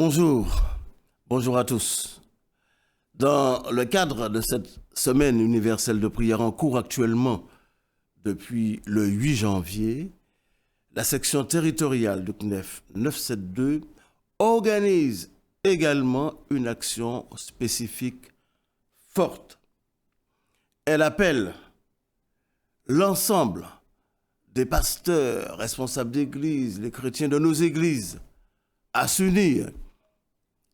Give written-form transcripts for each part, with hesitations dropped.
Bonjour. Bonjour à tous. Dans le cadre de cette semaine universelle de prière en cours actuellement depuis le 8 janvier, la section territoriale du CNEF 972 organise également une action spécifique forte. Elle appelle l'ensemble des pasteurs, responsables d'église, les chrétiens de nos églises, à s'unir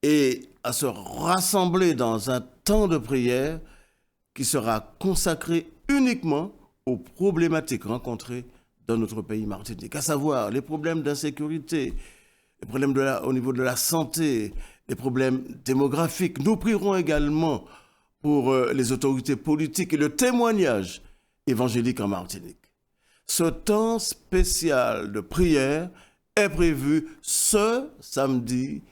et à se rassembler dans un temps de prière qui sera consacré uniquement aux problématiques rencontrées dans notre pays Martinique, à savoir les problèmes d'insécurité, les problèmes au niveau de la santé, les problèmes démographiques. Nous prierons également pour les autorités politiques et le témoignage évangélique en Martinique. Ce temps spécial de prière est prévu ce samedi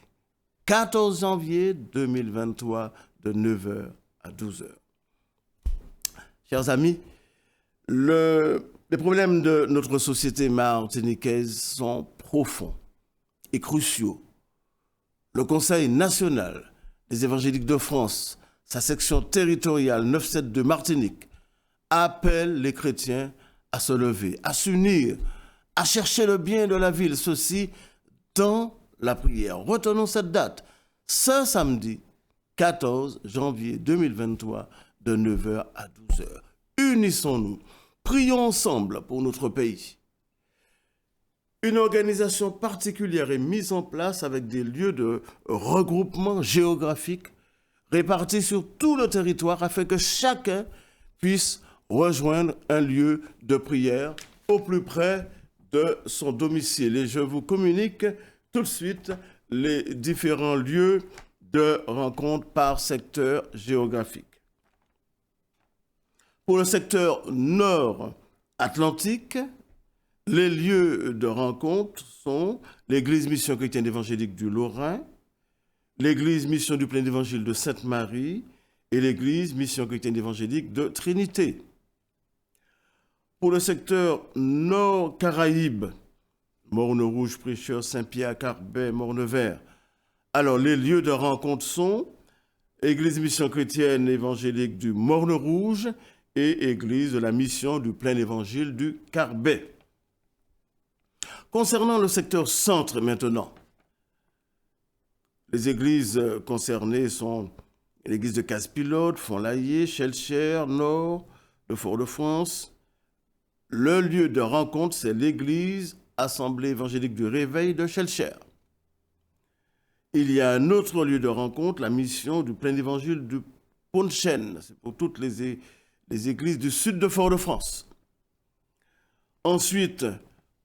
14 janvier 2023 de 9h à 12h. Chers amis, les problèmes de notre société martiniquaise sont profonds et cruciaux. Le Conseil national des évangéliques de France, sa section territoriale 972 Martinique, appelle les chrétiens à se lever, à s'unir, à chercher le bien de la ville, ceci dans la prière. Retenons cette date, ce samedi 14 janvier 2023 de 9h à 12h. Unissons-nous, prions ensemble pour notre pays. Une organisation particulière est mise en place avec des lieux de regroupement géographique répartis sur tout le territoire afin que chacun puisse rejoindre un lieu de prière au plus près de son domicile. Et je vous communique tout de suite les différents lieux de rencontre par secteur géographique. Pour le secteur nord-atlantique, les lieux de rencontre sont l'Église Mission Chrétienne Évangélique du Lorrain, l'Église Mission du Plein Évangile de Sainte-Marie et l'Église Mission Chrétienne Évangélique de Trinité. Pour le secteur nord-Caraïbes, Morne-Rouge, Prêcheur, Saint-Pierre, Carbet, Morne-Vert. Alors, les lieux de rencontre sont Église Mission Chrétienne Évangélique du Morne-Rouge et Église de la Mission du Plein Évangile du Carbet. Concernant le secteur centre maintenant, les églises concernées sont l'église de Casse-Pilote, Font-Laillé, Chelcher, Nord, de Fort-de-France. Le lieu de rencontre, c'est l'église Assemblée évangélique du Réveil de Chelcher. Il y a un autre lieu de rencontre, la mission du Plein Évangile du Pont-de-Chêne. C'est pour toutes les églises du sud de Fort-de-France. Ensuite,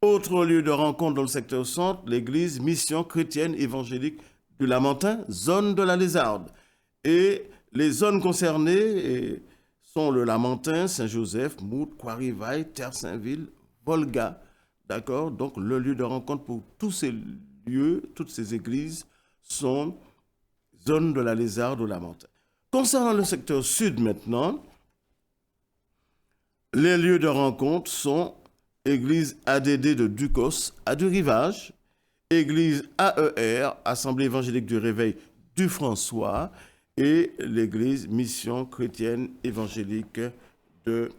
autre lieu de rencontre dans le secteur centre, l'église Mission Chrétienne Évangélique du Lamentin, zone de la Lézarde. Et les zones concernées sont le Lamentin, Saint-Joseph, Mout, Croix-Rivaille, Terre-Saint-Ville, Volga. D'accord? Donc, le lieu de rencontre pour tous ces lieux, toutes ces églises, sont zone de la Lézarde ou Lamentin. Concernant le secteur sud maintenant, les lieux de rencontre sont église ADD de Ducos à du Rivage, église AER, Assemblée évangélique du Réveil du François, et l'église Mission Chrétienne Évangélique de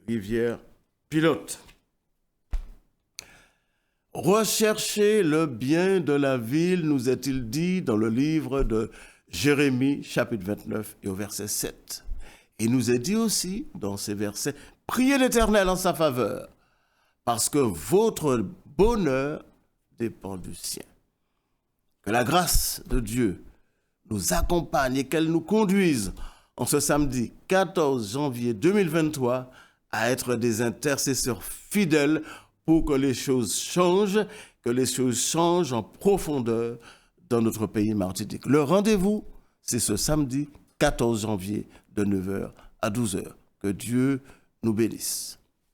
Rivière-Pilote. Recherchez le bien de la ville, nous est-il dit dans le livre de Jérémie, chapitre 29 et au verset 7. Il nous est dit aussi dans ces versets, priez l'Éternel en sa faveur, parce que votre bonheur dépend du sien. Que la grâce de Dieu nous accompagne et qu'elle nous conduise en ce samedi 14 janvier 2023 à être des intercesseurs fidèles pour que les choses changent en profondeur dans notre pays Martinique. Le rendez-vous, c'est ce samedi 14 janvier de 9h à 12h. Que Dieu nous bénisse.